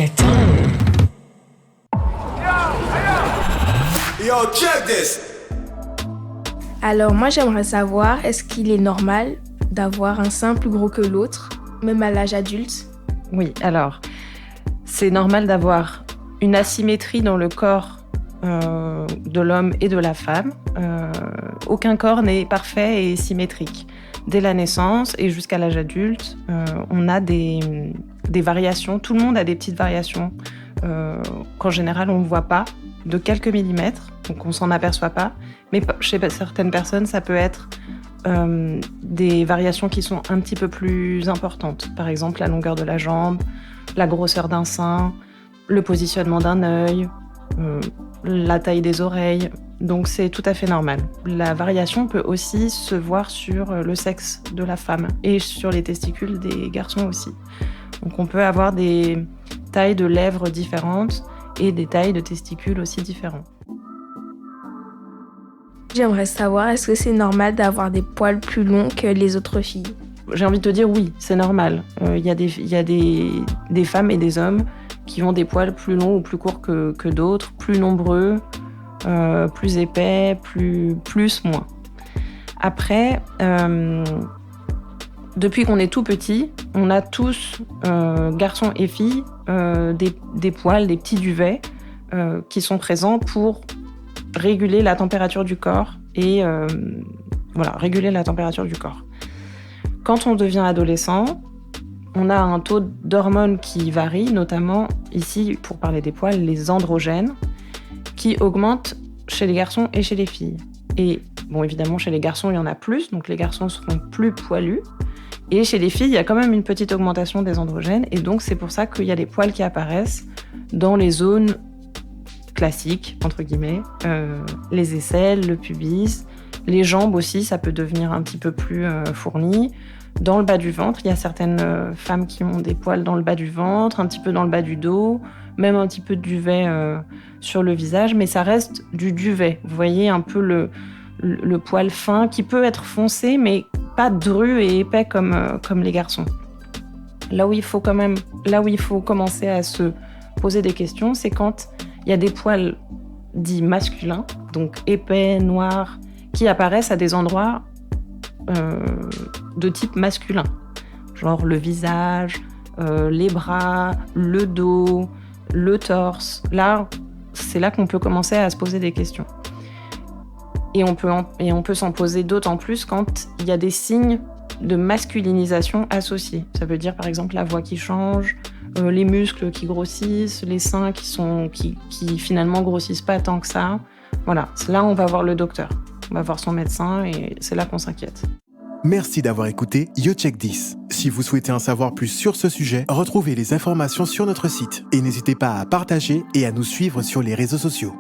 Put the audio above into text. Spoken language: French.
Reggaeton. Yo, check this. Alors moi j'aimerais savoir, est-ce qu'il est normal d'avoir un sein plus gros que l'autre, même à l'âge adulte? Oui, alors, c'est normal d'avoir une asymétrie dans le corps de l'homme et de la femme. Aucun corps n'est parfait et symétrique. Dès la naissance et jusqu'à l'âge adulte, on a des variations. Tout le monde a des petites variations qu'en général on ne voit pas, de quelques millimètres, donc on ne s'en aperçoit pas. Mais chez certaines personnes, ça peut être des variations qui sont un petit peu plus importantes. Par exemple, la longueur de la jambe, la grosseur d'un sein, le positionnement d'un œil, la taille des oreilles. Donc c'est tout à fait normal. La variation peut aussi se voir sur le sexe de la femme et sur les testicules des garçons aussi. Donc on peut avoir des tailles de lèvres différentes et des tailles de testicules aussi différentes. J'aimerais savoir, est-ce que c'est normal d'avoir des poils plus longs que les autres filles? J'ai envie de te dire oui, c'est normal. Il y a des femmes et des hommes qui ont des poils plus longs ou plus courts que d'autres, plus nombreux, plus épais, plus, moins. Après, depuis qu'on est tout petit, on a tous, garçons et filles, des poils, des petits duvets qui sont présents pour réguler la température du corps et réguler la température du corps. Quand on devient adolescent, on a un taux d'hormones qui varie, notamment ici, pour parler des poils, les androgènes, qui augmentent chez les garçons et chez les filles. Et bon, évidemment, chez les garçons, il y en a plus, donc les garçons seront plus poilus. Et chez les filles, il y a quand même une petite augmentation des androgènes, et donc c'est pour ça qu'il y a les poils qui apparaissent dans les zones classiques, entre guillemets, les aisselles, le pubis, les jambes aussi, ça peut devenir un petit peu plus fourni. Dans le bas du ventre, il y a certaines femmes qui ont des poils dans le bas du ventre, un petit peu dans le bas du dos, même un petit peu de duvet sur le visage, mais ça reste du duvet. Vous voyez un peu le poil fin qui peut être foncé, mais pas dru et épais comme les garçons. Là où il faut commencer à se poser des questions, c'est quand il y a des poils dits masculins, donc épais, noirs, qui apparaissent à des endroits de type masculin, genre le visage, les bras, le dos, le torse. Là, c'est là qu'on peut commencer à se poser des questions. Et on peut s'en poser d'autant plus quand il y a des signes de masculinisation associés. Ça veut dire par exemple la voix qui change, les muscles qui grossissent, les seins qui finalement grossissent pas tant que ça. Voilà, là on va voir le docteur. On va voir son médecin et c'est là qu'on s'inquiète. Merci d'avoir écouté You Check This. Si vous souhaitez en savoir plus sur ce sujet, retrouvez les informations sur notre site et n'hésitez pas à partager et à nous suivre sur les réseaux sociaux.